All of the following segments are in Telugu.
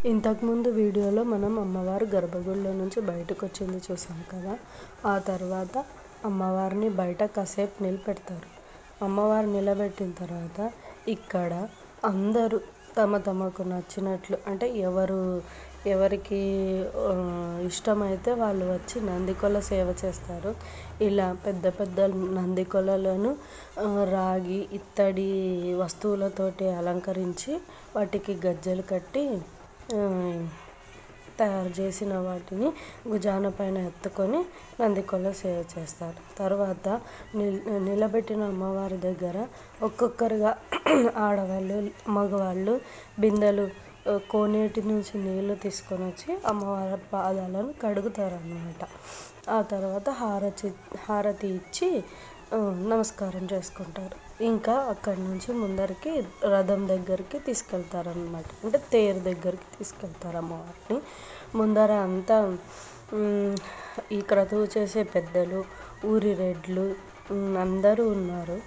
ఇంతకుముందు వీడియోలో మనం అమ్మవారు గర్భగుడిలో నుంచి బయటకు వచ్చింది చూసాం కదా. ఆ తర్వాత అమ్మవారిని బయట కాసేపు నిలబెడతారు. అమ్మవారు నిలబెట్టిన తర్వాత ఇక్కడ అందరూ తమకు నచ్చినట్లు అంటే ఎవరికి ఇష్టమైతే వాళ్ళు వచ్చి నందికొల సేవ చేస్తారు. ఇలా పెద్ద పెద్ద నందికొలను రాగి ఇత్తడి వస్తువులతోటి అలంకరించి వాటికి గజ్జెలు కట్టి తయారు చేసిన వాటిని భుజాన పైన ఎత్తుకొని నందికొల సేవ చేస్తారు. తర్వాత నిలబెట్టిన అమ్మవారి దగ్గర ఒక్కొక్కరుగా ఆడవాళ్ళు మగవాళ్ళు బిందెలు కోనేటి నుంచి నీళ్లు తీసుకొని వచ్చి అమ్మవారి పాదాలను కడుగుతారన్నమాట. ఆ తర్వాత హారతి ఇచ్చి నమస్కారం చేసుకుంటారు. ఇంకా అక్కడి నుంచి ముందరికి రథం దగ్గరికి తీసుకెళ్తారనమాట. అంటే తేరు దగ్గరికి తీసుకెళ్తారు అమ్మవారిని. ముందర అంతా ఈ క్రతువు చేసే పెద్దలు ఊరి రెడ్లు అందరూ ఉన్నారు.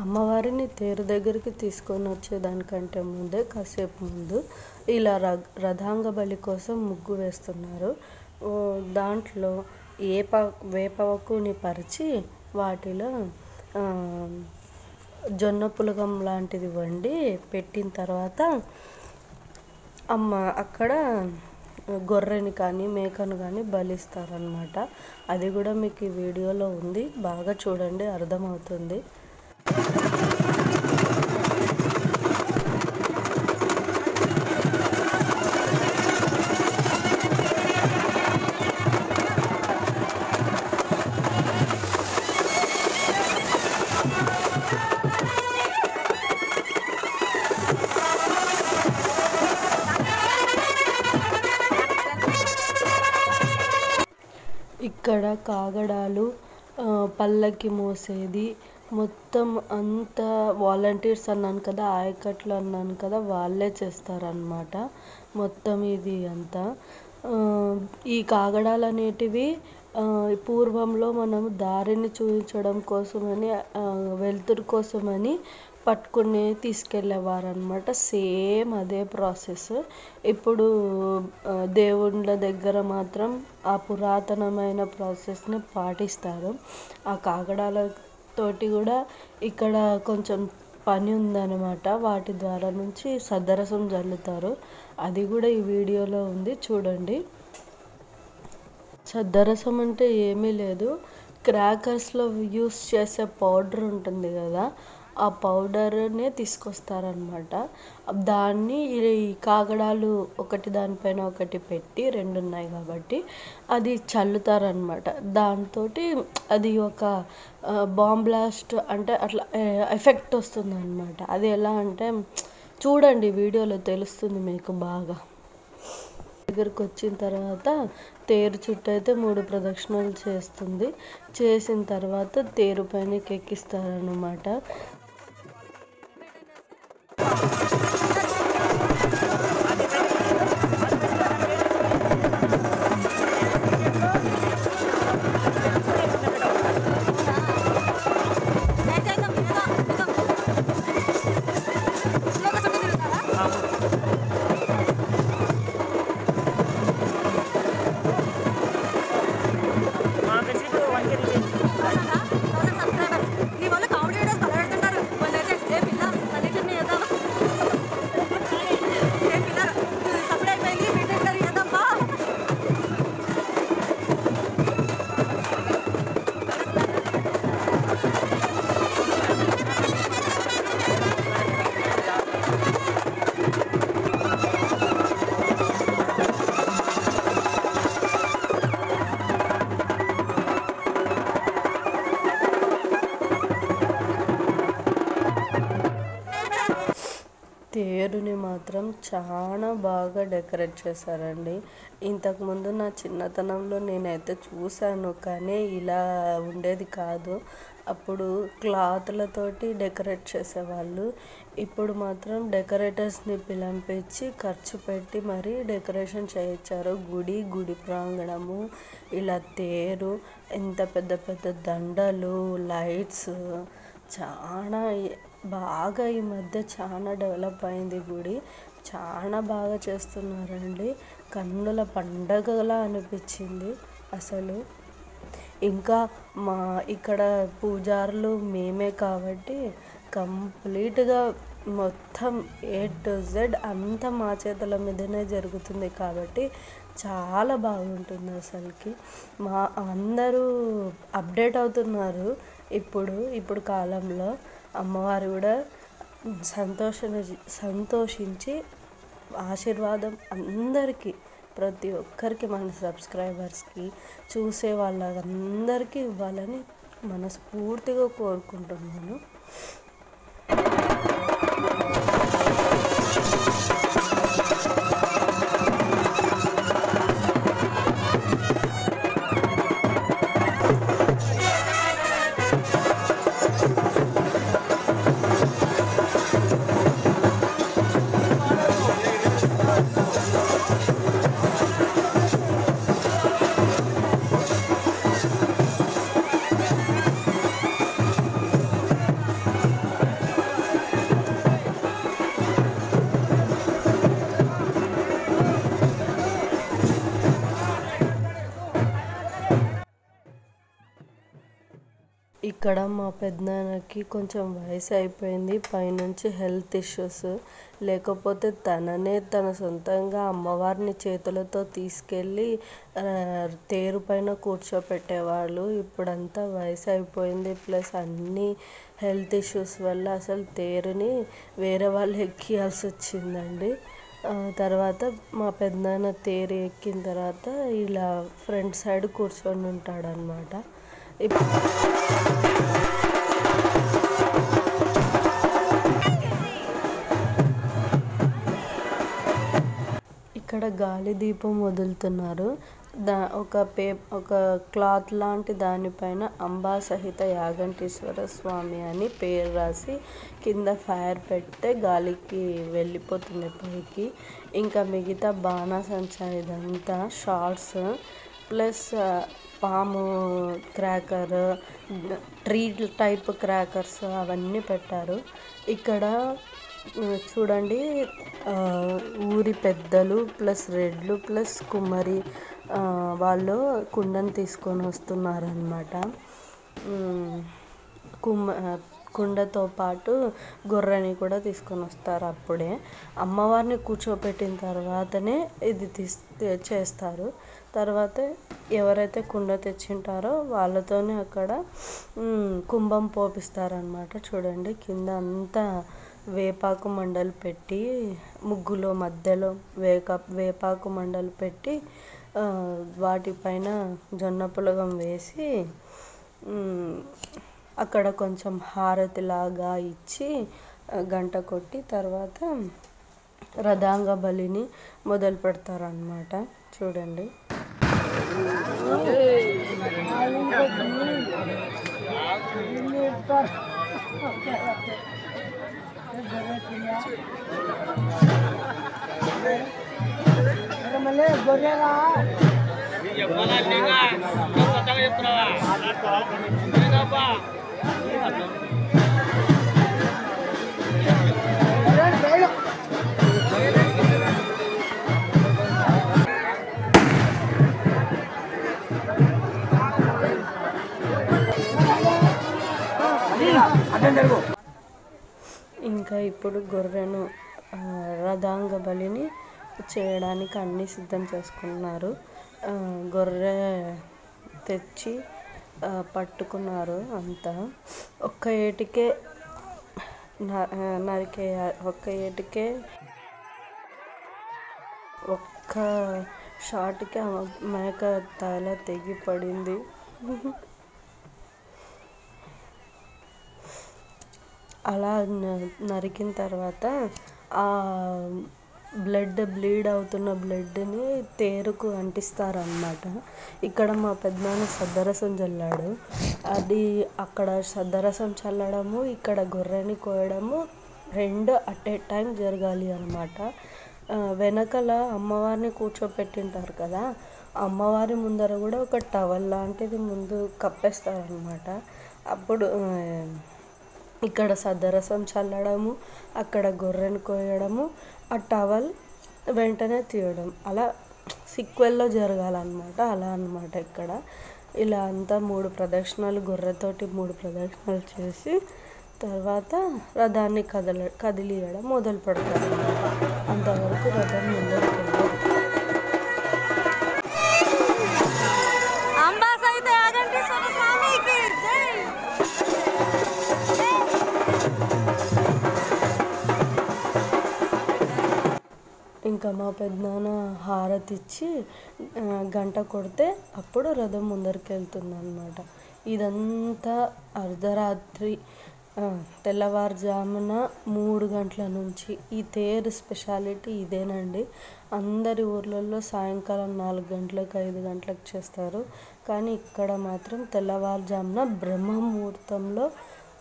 అమ్మవారిని తేరు దగ్గరికి తీసుకొని వచ్చేదానికంటే ముందే కాసేపు ముందు ఇలా రథాంగ బలి కోసం ముగ్గు వేస్తున్నారు. దాంట్లో వేపకుని పరిచి వాటిలో జొన్న పులగం లాంటిది వండి పెట్టిన తర్వాత అక్కడ గొర్రెని కానీ మేకను కానీ బలిస్తారనమాట. అది కూడా మీకు ఈ వీడియోలో ఉంది, బాగా చూడండి, అర్థమవుతుంది. ఇక్కడ కాగడాలు పల్లకి మోసేది మొత్తం అంతా వాలంటీర్స్ అన్నాను కదా, ఆయకట్లు అన్నాను కదా, వాళ్ళే చేస్తారన్నమాట మొత్తం ఇది అంతా. ఈ కాగడాలు అనేటివి పూర్వంలో మనం దారిని చూపించడం కోసమని వెలుతురు కోసమని పట్టుకుని తీసుకెళ్ళేవారు అనమాట. సేమ్ అదే ప్రాసెస్. ఇప్పుడు దేవుళ్ళ దగ్గర మాత్రం ఆ పురాతనమైన ప్రాసెస్ని పాటిస్తారు. ఆ కాగడాలతోటి కూడా ఇక్కడ కొంచెం పని ఉందన్నమాట. వాటి ద్వారా నుంచి సద్దరసం జల్లుతారు. అది కూడా ఈ వీడియోలో ఉంది, చూడండి. సద్దరసం అంటే ఏమీ లేదు, క్రాకర్స్లో యూస్ చేసే పౌడర్ ఉంటుంది కదా, ఆ పౌడర్నే తీసుకొస్తారనమాట. దాన్ని ఈ కాగడాలు ఒకటి దానిపైన ఒకటి పెట్టి, రెండు ఉన్నాయి కాబట్టి అది చల్లుతారనమాట. దాంతో అది ఒక బాంబ్ బ్లాస్ట్ అంటే అట్లా ఎఫెక్ట్ వస్తుంది అనమాట. అది ఎలా అంటే చూడండి, వీడియోలో తెలుస్తుంది మీకు బాగా. దగ్గరకు వచ్చిన తర్వాత తేరు చుట్టూ అయితే 3 ప్రదక్షిణలు చేస్తుంది. చేసిన తర్వాత తేరు పైనకి ఎక్కిస్తారన్నమాట. ఈ వాళ్ళు కామెడీ వీడియోస్ తేరుని మాత్రం చాలా బాగా డెకరేట్ చేశారండి. ఇంతకుముందు నా చిన్నతనంలో నేనైతే చూశాను, కానీ ఇలా ఉండేది కాదు. అప్పుడు క్లాత్లతోటి డెకరేట్ చేసేవాళ్ళు. ఇప్పుడు మాత్రం డెకరేటర్స్ని పిలిపించి ఖర్చు పెట్టి మరీ డెకరేషన్ చేయించారు. గుడి ప్రాంగణము, ఇలా తేరు, ఎంత పెద్ద పెద్ద దండలు, లైట్స్, చాలా బాగా ఈ మధ్య చాలా డెవలప్ అయింది గుడి. చాలా బాగా చేస్తున్నారండి. కన్నుల పండగలా అనిపించింది అసలు. ఇంకా మా ఇక్కడ పూజారులు మేమే కాబట్టి కంప్లీట్గా మొత్తం A to Z అంతా మా చేతుల మీదనే జరుగుతుంది కాబట్టి చాలా బాగుంటుంది అసలుకి. అందరూ అప్డేట్ అవుతున్నారు. ఇప్పుడు కాలంలో అమ్మవారు కూడా సంతోషించి ఆశీర్వాదం అందరికీ, ప్రతి ఒక్కరికి, మన సబ్స్క్రైబర్స్కి, చూసే వాళ్ళందరికీ ఇవ్వాలని మనస్ఫూర్తిగా కోరుకుంటున్నాను. ఇక్కడ మా పెద్దనాన్నకి కొంచెం వయసు అయిపోయింది, పైనుంచి హెల్త్ ఇష్యూస్. లేకపోతే తన సొంతంగా అమ్మవారిని చేతులతో తీసుకెళ్ళి తేరు పైన కూర్చోపెట్టేవాళ్ళు. ఇప్పుడంతా వయసు అయిపోయింది, ప్లస్ అన్ని హెల్త్ ఇష్యూస్ వల్ల అసలు తేరుని వేరే వాళ్ళు ఎక్కియాల్సి వచ్చిందండి. తర్వాత మా పెద్దనాన్న తేరు ఎక్కిన తర్వాత ఇలా ఫ్రంట్ సైడ్ కూర్చొని ఉంటాడనమాట. ఇక్కడ గాలి దీపం వదులుతున్నారు. ఒక క్లాత్ లాంటి దానిపైన అంబా సహిత యాగంటీశ్వర స్వామి అని పేరు రాసి కింద ఫైర్ పెడితే గాలికి వెళ్ళిపోతుంది పైకి. ఇంకా మిగతా బాణాసంచా ఇదంతా షార్ట్స్, ప్లస్ పాము క్రాకర్, ట్రీ టైప్ క్రాకర్స్ అవన్నీ పెట్టారు. ఇక్కడ చూడండి, ఊరి పెద్దలు ప్లస్ రెడ్లు ప్లస్ కుమ్మరి వాళ్ళు కుండను తీసుకొని వస్తున్నారనమాట. కుండతో పాటు గొర్రెని కూడా తీసుకొని వస్తారు. అప్పుడే అమ్మవారిని కూర్చోపెట్టిన తర్వాతనే ఇది చేస్తారు. తర్వాత ఎవరైతే కుండ తెచ్చింటారో వాళ్ళతోనే అక్కడ కుంభం పోపిస్తారనమాట. చూడండి, కింద అంతా వేపాకు మండలు పెట్టి, ముగ్గులో మధ్యలో వేపాకు మండలు పెట్టి వాటిపైన జొన్న పులగం వేసి అక్కడ కొంచెం హారతిలాగా ఇచ్చి గంట కొట్టి తర్వాత రథాంగ బలిని మొదలు పెడతారన్నమాట. చూడండి, ఇంకా ఇప్పుడు గొర్రెను రథాంగ బలిని చేయడానికి అన్నీ సిద్ధం చేసుకున్నారు. గొర్రె తెచ్చి పట్టుకున్నారు. అంతా ఒక్క ఏటికే ఒక్క షాట్కి మేక తల తెగి పడింది. అలా నరికిన తర్వాత ఆ బ్లీడ్ అవుతున్న బ్లడ్ని తేరుకు అంటిస్తారనమాట. ఇక్కడ మా పెద్దనాన్న సద్దరసం చల్లాడు. అది అక్కడ సద్దరసం చల్లడము, ఇక్కడ గొర్రెని కోయడము రెండు అట్ ఏ టైం జరగాలి అనమాట. వెనకల అమ్మవారిని కూర్చోపెట్టింటారు కదా, అమ్మవారి ముందర కూడా ఒక టవల్ లాంటిది ముందు కప్పేస్తారనమాట. అప్పుడు ఇక్కడ సద్దరసం చల్లడము, అక్కడ గొర్రెను కోయడము, ఆ టవల్ వెంటనే తీయడం, అలా సీక్వెల్లో జరగాలన్నమాట. అలా అన్నమాట. ఇక్కడ ఇలా అంతా 3 ప్రదక్షిణాలు గొర్రెతోటి 3 ప్రదక్షిణాలు చేసి తర్వాత రథాన్ని కదిలియడం మొదలు పెడతారు. అంతవరకు రథం ముందరికి వెళ్ళదు. ఇంకా మా పెద్దనాన్న హారతి ఇచ్చి గంట కొడితే అప్పుడు రథం ముందరికి వెళ్తుంది అన్నమాట. ఇదంతా అర్ధరాత్రి తెల్లవారుజామున 3 గంటల నుంచి. ఈ తేరు స్పెషాలిటీ ఇదేనండి. అందరి ఊర్లలో సాయంకాలం 4 గంటలకు 5 గంటలకు చేస్తారు, కానీ ఇక్కడ మాత్రం తెల్లవారుజామున బ్రహ్మముహూర్తంలో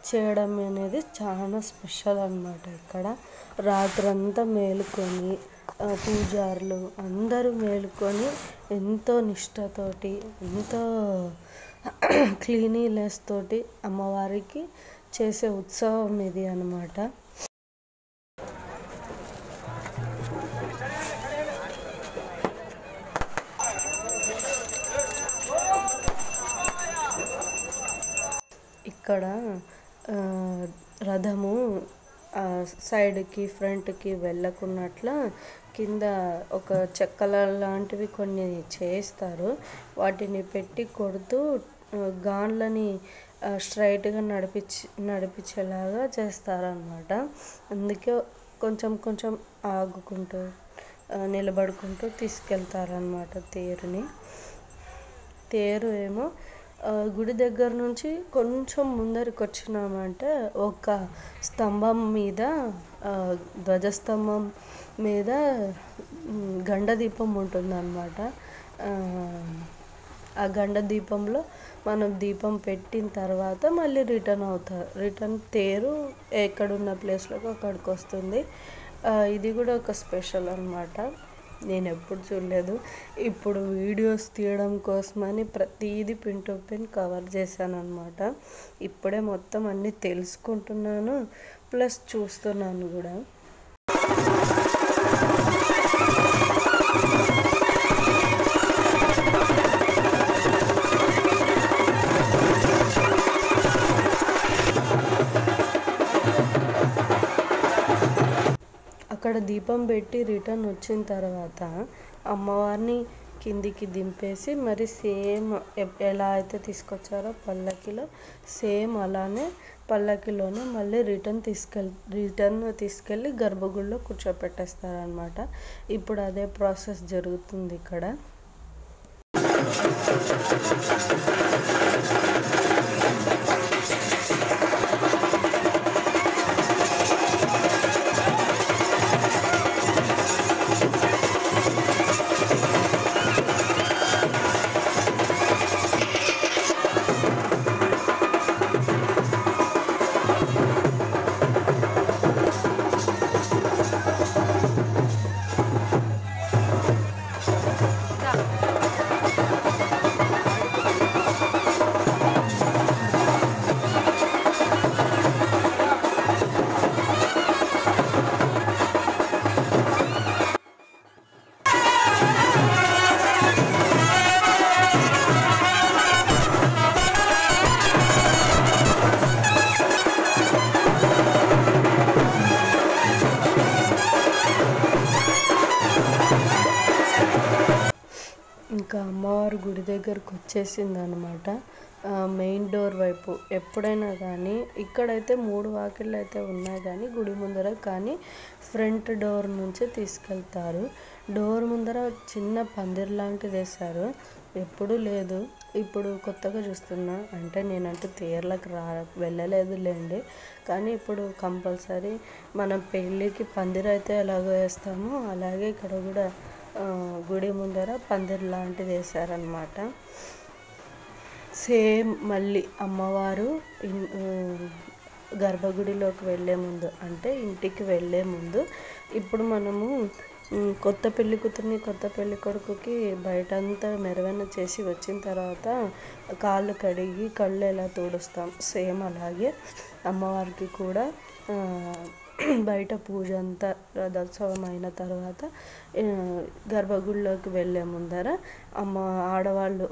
చేయడం అనేది చాలా స్పెషల్ అన్నమాట. ఇక్కడ రాత్రంతా మేలుకొని పూజారులు అందరూ మేలుకొని ఎంతో నిష్టతోటి ఎంతో క్లీనినెస్ తోటి అమ్మవారికి చేసే ఉత్సవం ఇది అన్నమాట. ఇక్కడ రథము సైడ్కి ఫ్రంట్కి వెళ్ళకున్నట్ల కింద ఒక చెక్కల లాంటివి కొన్ని చేస్తారు. వాటిని పెట్టి కొడుతూ గాన్లని స్ట్రైట్గా నడిపించేలాగా చేస్తారన్నమాట. అందుకే కొంచెం ఆగుకుంటూ నిలబడుకుంటూ తీసుకెళ్తారన్నమాట తేరుని. తేరు ఏమో గుడి దగ్గర నుంచి కొంచెం ముందరికి వచ్చినామంటే ఒక స్తంభం మీద ధ్వజస్తంభం మీద గండదీపం ఉంటుందన్నమాట. ఆ గండదీపంలో మనం దీపం పెట్టిన తర్వాత మళ్ళీ రిటర్న్ తేరు ఎక్కడున్న ప్లేస్లోకి అక్కడికి వస్తుంది. ఇది కూడా ఒక స్పెషల్ అన్నమాట. నేను ఎప్పుడు చూడలేదు. ఇప్పుడు వీడియోస్ తీయడం కోసమని ప్రతిదీ పిన్ టు పిన్ కవర్ చేశాను అన్నమాట. ఇప్పుడే మొత్తం అన్నీ తెలుసుకుంటున్నాను, ప్లస్ చూస్తున్నాను కూడా. అక్కడ దీపం పెట్టి రిటర్న్ వచ్చిన తర్వాత అమ్మవారిని కిందికి దింపేసి మరి సేమ్ ఎలా అయితే తీసుకొచ్చారో పల్లకిలో సేమ్ అలానే పల్లకిలోనే మళ్ళీ రిటర్న్ తీసుకెళ్ళి గర్భగుడిలో కూర్చోపెట్టేస్తారనమాట. ఇప్పుడు అదే ప్రాసెస్ జరుగుతుంది ఇక్కడ. ఇంకా అమ్మవారు గుడి దగ్గరకు వచ్చేసింది అనమాట. మెయిన్ డోర్ వైపు ఎప్పుడైనా కానీ ఇక్కడైతే 3 వాకిళ్ళు అయితే ఉన్నాయి కానీ గుడి ముందర కానీ ఫ్రంట్ డోర్ నుంచి తీసుకెళ్తారు. డోర్ ముందర చిన్న పందిరి లాంటిది వేశారు, ఎప్పుడూ లేదు. ఇప్పుడు కొత్తగా చూస్తున్నా. అంటే నేనంటూ తేర్లకు వెళ్ళలేదులేండి, కానీ ఇప్పుడు కంపల్సరీ మనం పెళ్ళికి పందిరి అయితే ఎలాగో వేస్తామో అలాగే ఇక్కడ కూడా గుడి ముందర పందిరి లాంటిది వేశారనమాట. సేమ్ మళ్ళీ అమ్మవారు గర్భగుడిలోకి వెళ్ళే ముందు, అంటే ఇంటికి వెళ్ళే ముందు ఇప్పుడు మనము కొత్త పెళ్లి కూతురిని కొత్త పెళ్లి కొడుకుకి బయటంతా మెరవన చేసి వచ్చిన తర్వాత కాళ్ళు కడిగి కళ్ళు ఎలా తుడుస్తాం, సేమ్ అలాగే అమ్మవారికి కూడా బయట పూజ అంతా రథోత్సవం అయిన తర్వాత గర్భగుడిలోకి వెళ్ళే ముందర ఆడవాళ్ళు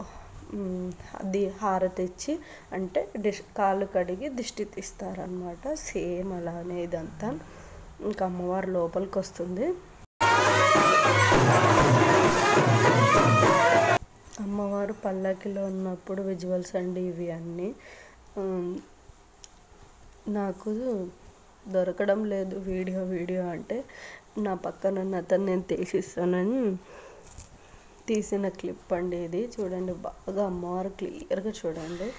హారతి ఇచ్చి, అంటే కాళ్ళు కడిగి దిష్టి తీస్తారనమాట. సేమ్ అలానే ఇదంతా. ఇంకా అమ్మవారు లోపలికి వస్తుంది. అమ్మవారు పల్లకిలో ఉన్నప్పుడు విజువల్స్ అండి ఇవి అన్నీ. నాకు దొరకడం లేదు వీడియో అంటే నా పక్కన ఉన్న అతను నేను తీసిస్తానని తీసిన క్లిప్ అండి ఇది. చూడండి, బాగా అమ్మవారు క్లియర్గా చూడండి.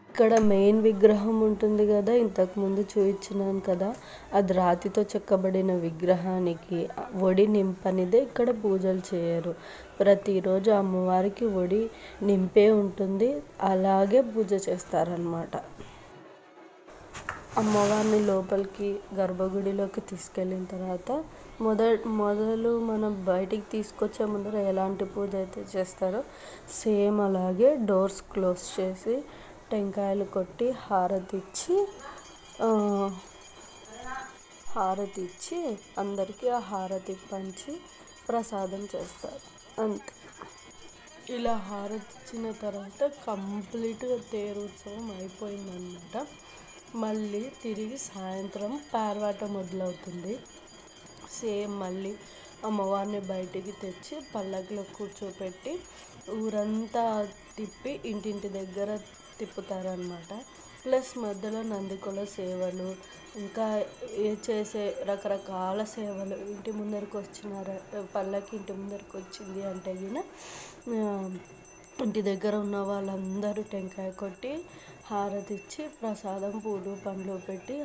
ఇక్కడ మెయిన్ విగ్రహం ఉంటుంది కదా, ఇంతకుముందు చూపించినాను కదా, అది రాతితో చెక్కబడిన విగ్రహానికి ఒడి నింపనిదే ఇక్కడ పూజలు చేయరు. ప్రతిరోజు అమ్మవారికి ఒడి నింపే ఉంటుంది, అలాగే పూజ చేస్తారనమాట. అమ్మవారిని లోపలికి గర్భగుడిలోకి తీసుకెళ్ళిన తర్వాత మొదలు మనం బయటికి తీసుకొచ్చే ముందర ఎలాంటి పూజ అయితే చేస్తారో సేమ్ అలాగే డోర్స్ క్లోజ్ చేసి టెంకాయలు కొట్టి హారతి ఇచ్చి అందరికీ ఆ హారతి పంచి ప్రసాదం చేస్తారు, అంతే. ఇలా హారతి ఇచ్చిన తర్వాత కంప్లీట్గా తేరు ఉత్సవం అయిపోయిందన్నమాట. మళ్ళీ తిరిగి సాయంత్రం పేర్వాట మొదలవుతుంది. సేమ్ మళ్ళీ అమ్మవారిని బయటికి తెచ్చి పల్లకిలో కూర్చోపెట్టి ఊరంతా తిప్పి ఇంటింటి దగ్గర తిప్పుతారనమాట. ప్లస్ మధ్యలో నందికొల సేవలు, ఇంకా చేసే రకరకాల సేవలు. ఇంటి ముందరికి పల్లకి ఇంటి ముందరికి వచ్చింది అంటే గిన ఇంటి దగ్గర ఉన్న వాళ్ళందరూ టెంకాయ కొట్టి హారతి ఇచ్చి ప్రసాదం పూలు పండ్లు పెట్టి